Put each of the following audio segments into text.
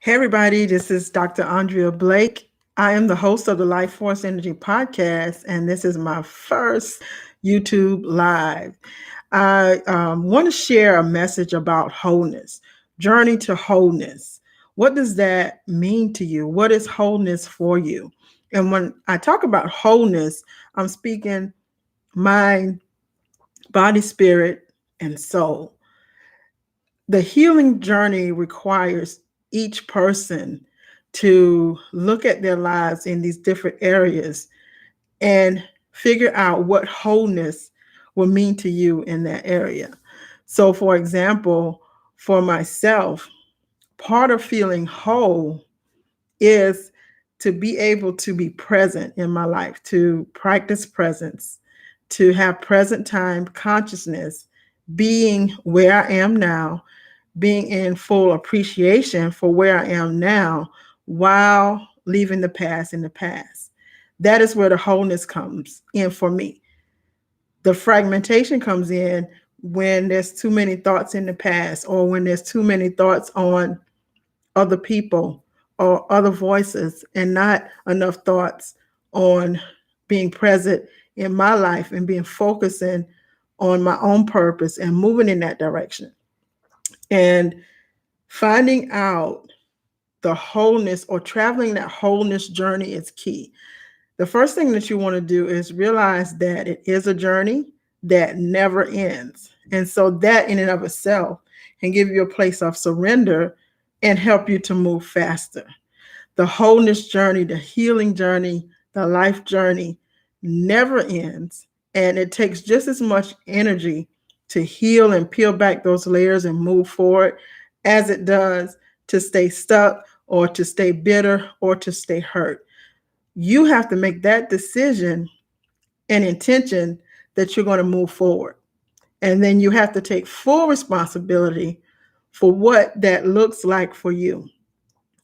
Hey, everybody, this is Dr. Andrea Blake. I am the host of the Life Force Energy podcast, and this is my first YouTube Live. I want to share a message about wholeness, journey to wholeness. What does that mean to you? What is wholeness for you? And when I talk about wholeness, I'm speaking mind, body, spirit, and soul. The healing journey requires each person to look at their lives in these different areas and figure out what wholeness will mean to you in that area. So, for example, for myself, part of feeling whole is to be able to be present in my life, to practice presence, to have present time consciousness, being where I am now, being in full appreciation for where I am now while leaving the past in the past. That is where the wholeness comes in for me. The fragmentation comes in when there's too many thoughts in the past or when there's too many thoughts on other people or other voices and not enough thoughts on being present in my life and being focusing on my own purpose and moving in that direction. And finding out the wholeness or traveling that wholeness journey is key. The first thing that you want to do is realize that it is a journey that never ends. And so that in and of itself can give you a place of surrender and help you to move faster. The wholeness journey, the healing journey, the life journey never ends. And it takes just as much energy to heal and peel back those layers and move forward as it does to stay stuck or to stay bitter or to stay hurt. You have to make that decision and intention that you're going to move forward. And then you have to take full responsibility for what that looks like for you.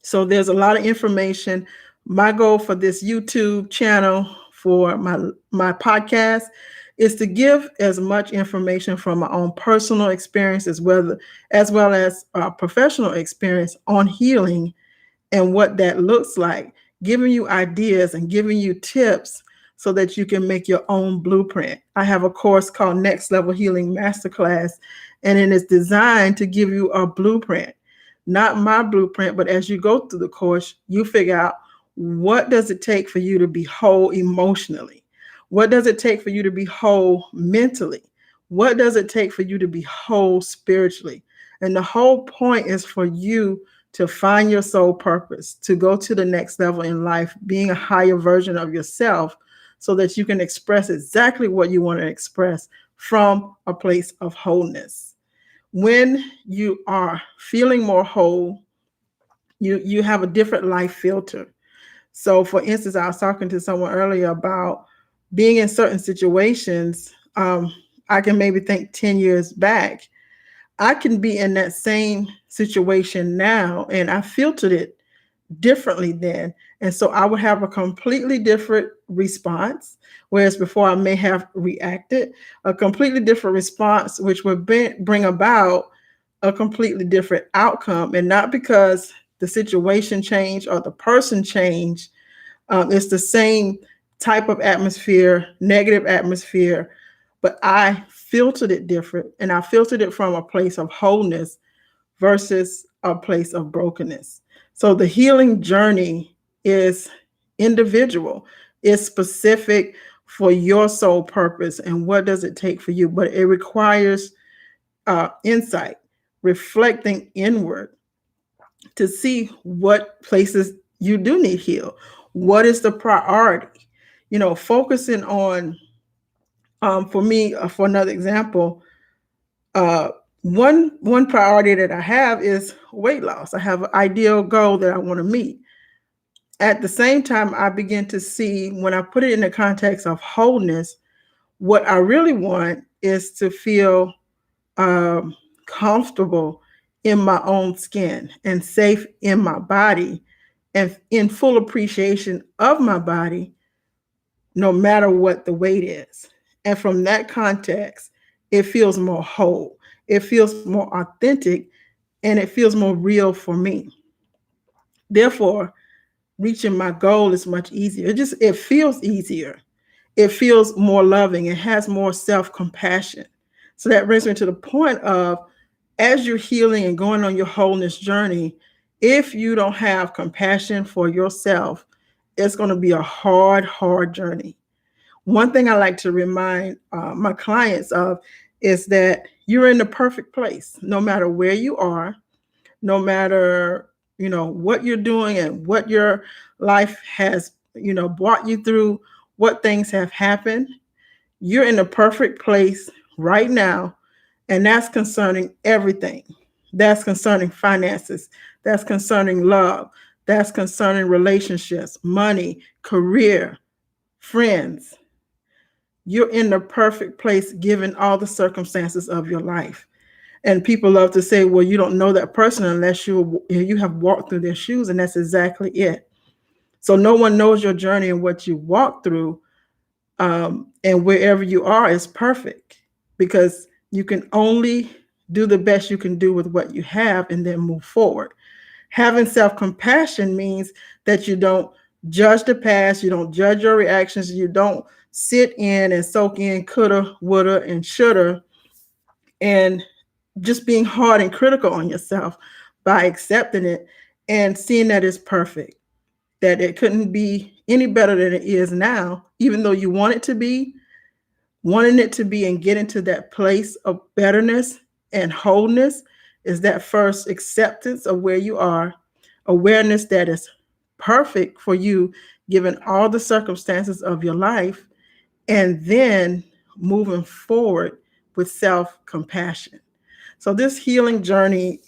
So there's a lot of information. My goal for this YouTube channel, for my podcast, is to give as much information from my own personal experience as well as professional experience on healing and what that looks like, giving you ideas and giving you tips so that you can make your own blueprint. I have a course called Next Level Healing Masterclass, and it is designed to give you a blueprint. Not my blueprint, but as you go through the course, you figure out what does it take for you to be whole emotionally? What does it take for you to be whole mentally? What does it take for you to be whole spiritually? And the whole point is for you to find your soul purpose, to go to the next level in life, being a higher version of yourself so that you can express exactly what you want to express from a place of wholeness. When you are feeling more whole, you have a different life filter. So, for instance, I was talking to someone earlier about being in certain situations. I can maybe think 10 years back. I can be in that same situation now, and I filtered it differently then. And so I would have a completely different response, whereas before I may have reacted, a completely different response, which would bring about a completely different outcome. And not because the situation changed or the person changed, it's the same type of atmosphere, negative atmosphere, but I filtered it different. And I filtered it from a place of wholeness versus a place of brokenness. So the healing journey is individual, it's specific for your soul purpose and what does it take for you. But it requires insight, reflecting inward to see what places you do need heal. What is the priority? Focusing on, for me, for another example, uh, one priority that I have is weight loss. I have an ideal goal that I want to meet. At the same time, I begin to see, when I put it in the context of wholeness, what I really want is to feel comfortable in my own skin and safe in my body and in full appreciation of my body, no matter what the weight is. And from that context, it feels more whole. It feels more authentic and it feels more real for me. Therefore, reaching my goal is much easier. It feels easier. It feels more loving. It has more self-compassion. So that brings me to the point of, as you're healing and going on your wholeness journey, if you don't have compassion for yourself, it's going to be a hard journey. One thing I like to remind my clients of is that you're in the perfect place, no matter where you are, no matter what you're doing and what your life has brought you through, what things have happened. You're in the perfect place right now, and that's concerning everything. That's concerning finances, that's concerning love, that's concerning relationships, money, career, friends. You're in the perfect place given all the circumstances of your life. And people love to say, well, you don't know that person unless you have walked through their shoes. And that's exactly it. So no one knows your journey and what you walk through. And wherever you are is perfect, because you can only do the best you can do with what you have and then move forward. Having self-compassion means that you don't judge the past, you don't judge your reactions, you don't sit in and soak in coulda, woulda, and shoulda, and just being hard and critical on yourself. By accepting it and seeing that it's perfect, that it couldn't be any better than it is now, even though you want it to be, wanting it to be and getting to that place of betterness and wholeness is that first acceptance of where you are, awareness that is perfect for you given all the circumstances of your life, and then moving forward with self-compassion. So this healing journey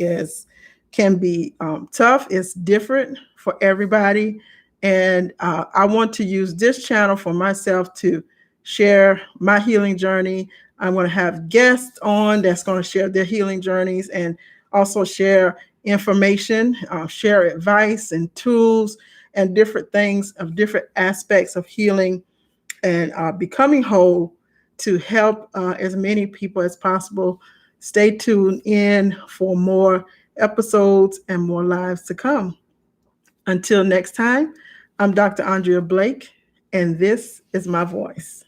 can be tough. It's different for everybody, and I want to use this channel for myself to share my healing journey. I'm going to have guests on that's going to share their healing journeys and also share information, share advice and tools and different things of different aspects of healing and becoming whole to help as many people as possible. Stay tuned in for more episodes and more lives to come. Until next time, I'm Dr. Andrea Blake, and this is my voice.